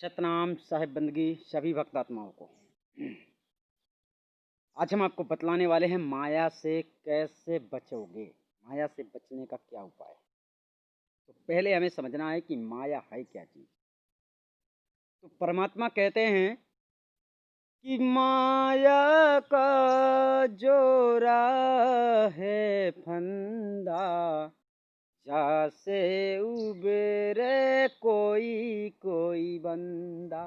सतनाम साहिब बंदगी सभी भक्तात्माओं को। आज हम आपको बतलाने वाले हैं माया से कैसे बचोगे, माया से बचने का क्या उपाय है। तो पहले हमें समझना है कि माया है क्या चीज। तो परमात्मा कहते हैं कि माया का जोरा है फंदा, जासे उबेरे कोई कोई बंदा।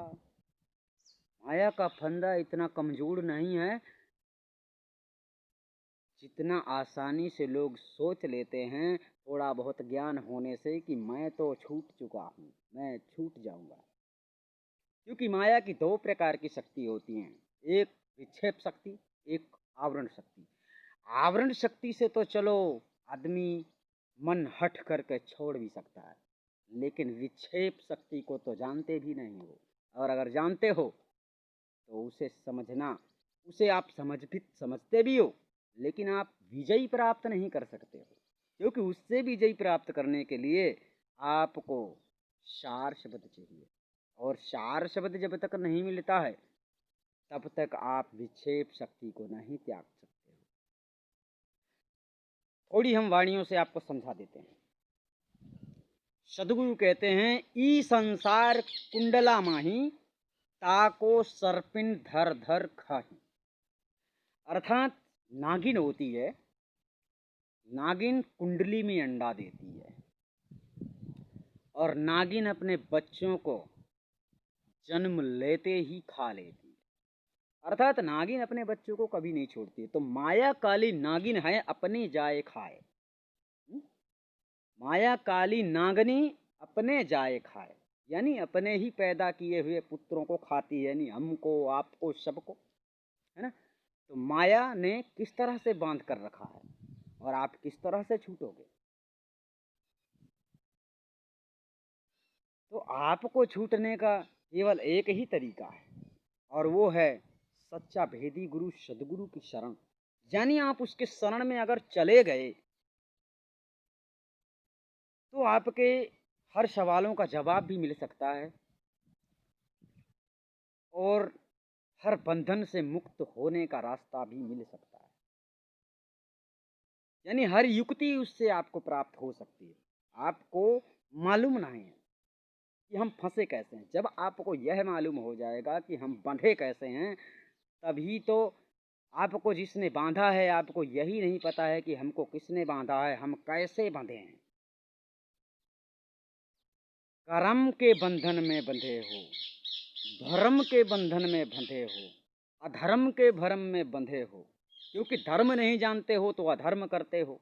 माया का फंदा इतना कमजोर नहीं है जितना आसानी से लोग सोच लेते हैं थोड़ा बहुत ज्ञान होने से कि मैं तो छूट चुका हूँ, मैं छूट जाऊंगा। क्योंकि माया की दो प्रकार की शक्ति होती हैं, एक विक्षेप शक्ति, एक आवरण शक्ति। आवरण शक्ति से तो चलो आदमी मन हट करके छोड़ भी सकता है, लेकिन विक्षेप शक्ति को तो जानते भी नहीं हो। और अगर जानते हो तो उसे समझना, उसे आप समझते भी हो, लेकिन आप विजय प्राप्त नहीं कर सकते हो। क्योंकि उससे विजय प्राप्त करने के लिए आपको सार शब्द चाहिए, और सार शब्द जब तक नहीं मिलता है तब तक आप विक्षेप शक्ति को नहीं त्याग सकते हो। थोड़ी हम वाणियों से आपको समझा देते हैं। सदगुरु कहते हैं ई संसार कुंडला माही, ताको सर्पिन धर धर खाही। अर्थात नागिन होती है, नागिन कुंडली में अंडा देती है और नागिन अपने बच्चों को जन्म लेते ही खा लेती है। अर्थात नागिन अपने बच्चों को कभी नहीं छोड़ती। तो माया काली नागिन है, अपने जाए खाए। माया काली नागनी अपने जाए खाए, यानी अपने ही पैदा किए हुए पुत्रों को खाती है, यानी हमको, आपको, सबको, है ना। तो माया ने किस तरह से बांध कर रखा है और आप किस तरह से छूटोगे। तो आपको छूटने का केवल एक ही तरीका है, और वो है सच्चा भेदी गुरु सदगुरु की शरण। यानी आप उसके शरण में अगर चले गए तो आपके हर सवालों का जवाब भी मिल सकता है और हर बंधन से मुक्त होने का रास्ता भी मिल सकता है। यानी हर युक्ति उससे आपको प्राप्त हो सकती है। आपको मालूम नहीं है कि हम फंसे कैसे हैं। जब आपको यह मालूम हो जाएगा कि हम बंधे कैसे हैं, तभी तो आपको जिसने बांधा है, आपको यही नहीं पता है कि हमको किसने बांधा है, हम कैसे बंधे हैं। कर्म के बंधन में बंधे हो, धर्म के बंधन में बंधे हो, अधर्म के भरम में बंधे हो। क्योंकि धर्म नहीं जानते हो तो अधर्म करते हो,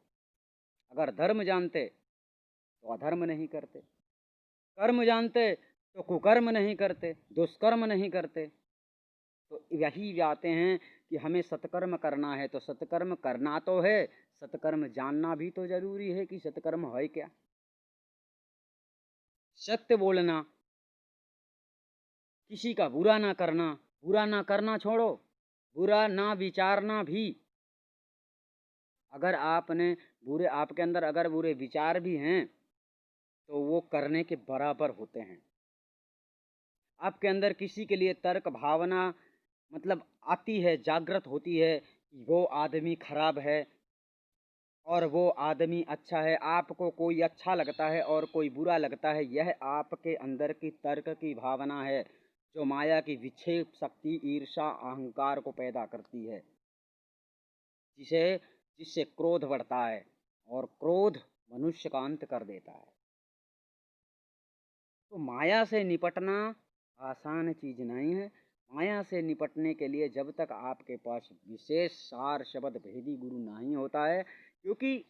अगर धर्म जानते तो अधर्म नहीं करते, कर्म जानते तो कुकर्म नहीं करते, दुष्कर्म नहीं करते। तो यही आते हैं कि हमें सत्कर्म करना है, तो सत्कर्म करना तो है, सत्कर्म जानना भी तो जरूरी है कि सत्कर्म है क्या। सत्य बोलना, किसी का बुरा ना करना, बुरा ना करना छोड़ो, बुरा ना विचारना भी। अगर आपने बुरे, आपके अंदर अगर बुरे विचार भी हैं तो वो करने के बराबर होते हैं। आपके अंदर किसी के लिए तर्क भावना मतलब आती है, जागृत होती है कि वो आदमी खराब है और वो आदमी अच्छा है, आपको कोई अच्छा लगता है और कोई बुरा लगता है, यह आपके अंदर की तर्क की भावना है जो माया की विक्षेप शक्ति ईर्षा अहंकार को पैदा करती है, जिसे जिससे क्रोध बढ़ता है और क्रोध मनुष्य का अंत कर देता है। तो माया से निपटना आसान चीज नहीं है। माया से निपटने के लिए जब तक आपके पास विशेष सार शब्द भेदी गुरु नहीं होता है, क्योंकि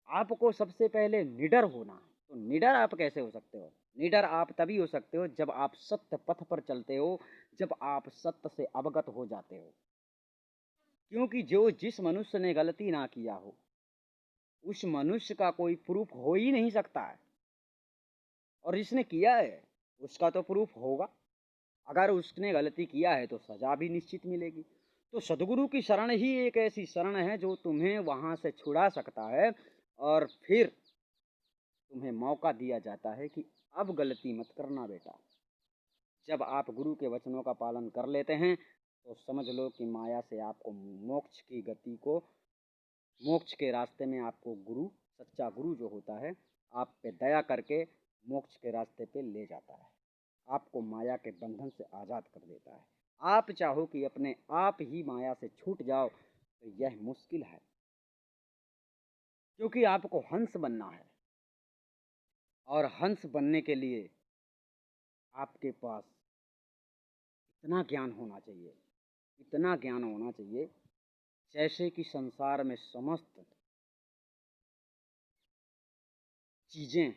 आपको सबसे पहले निडर होना है। तो निडर आप कैसे हो सकते हो? निडर आप तभी हो सकते हो जब आप सत्य पथ पर चलते हो, जब आप सत्य से अवगत हो जाते हो। क्योंकि जो जिस मनुष्य ने गलती ना किया हो उस मनुष्य का कोई प्रूफ हो ही नहीं सकता है, और जिसने किया है उसका तो प्रूफ होगा। अगर उसने गलती किया है तो सजा भी निश्चित मिलेगी। तो सदगुरु की शरण ही एक ऐसी शरण है जो तुम्हें वहाँ से छुड़ा सकता है, और फिर तुम्हें मौका दिया जाता है कि अब गलती मत करना बेटा। जब आप गुरु के वचनों का पालन कर लेते हैं तो समझ लो कि माया से आपको मोक्ष के रास्ते में आपको गुरु, सच्चा गुरु जो होता है, आप पे दया करके मोक्ष के रास्ते पे ले जाता है, आपको माया के बंधन से आज़ाद कर देता है। आप चाहो कि अपने आप ही माया से छूट जाओ तो यह मुश्किल है, क्योंकि आपको हंस बनना है और हंस बनने के लिए आपके पास इतना ज्ञान होना चाहिए, इतना ज्ञान होना चाहिए जैसे कि संसार में समस्त चीज़ें,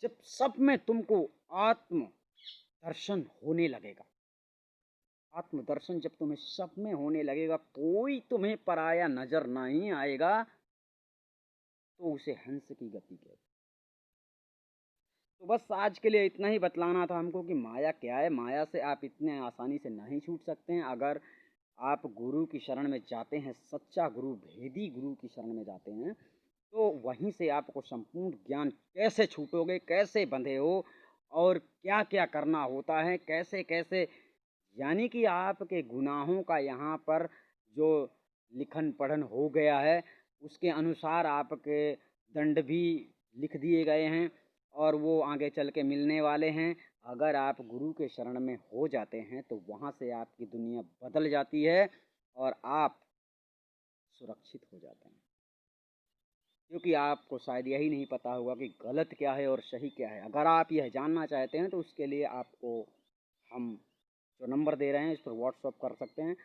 जब सब में तुमको आत्म दर्शन होने लगेगा, आत्मदर्शन जब तुम्हें सब में होने लगेगा, कोई तुम्हें पराया नजर नहीं आएगा, तो उसे हंस की गति कहते हैं। तो बस आज के लिए इतना ही बतलाना था हमको कि माया क्या है। माया से आप इतने आसानी से नहीं छूट सकते हैं। अगर आप गुरु की शरण में जाते हैं, सच्चा गुरु, भेदी गुरु की शरण में जाते हैं, तो वहीं से आपको संपूर्ण ज्ञान, कैसे छूटोगे, कैसे बंधे हो और क्या क्या करना होता है, कैसे कैसे, यानी कि आपके गुनाहों का यहाँ पर जो लिखन पढ़न हो गया है, उसके अनुसार आपके दंड भी लिख दिए गए हैं और वो आगे चल के मिलने वाले हैं। अगर आप गुरु के शरण में हो जाते हैं तो वहाँ से आपकी दुनिया बदल जाती है और आप सुरक्षित हो जाते हैं, क्योंकि आपको शायद यही नहीं पता होगा कि गलत क्या है और सही क्या है। अगर आप यह जानना चाहते हैं तो उसके लिए आपको हम जो नंबर दे रहे हैं इस पर व्हाट्सअप कर सकते हैं,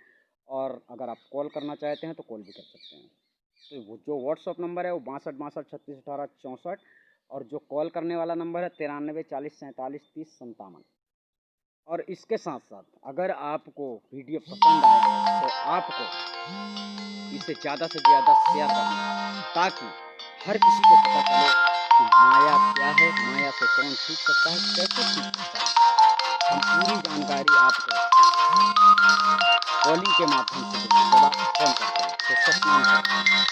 और अगर आप कॉल करना चाहते हैं तो कॉल भी कर सकते हैं। तो वो जो व्हाट्सअप नंबर है वो 62 62 36 18 64, और जो कॉल करने वाला नंबर है 93 40 47 30 57। और इसके साथ साथ अगर आपको वीडियो पसंद आया है तो आपको इसे ज़्यादा से ज़्यादा शेयर करना है, ताकि हर किसी को पता चले कि माया क्या है, माया से कौन छूट सकता है, कैसे छूट सकता है। हम पूरी जानकारी आपको कॉलिंग के माध्यम से देंगे जब आप फोन करते हैं तो सच में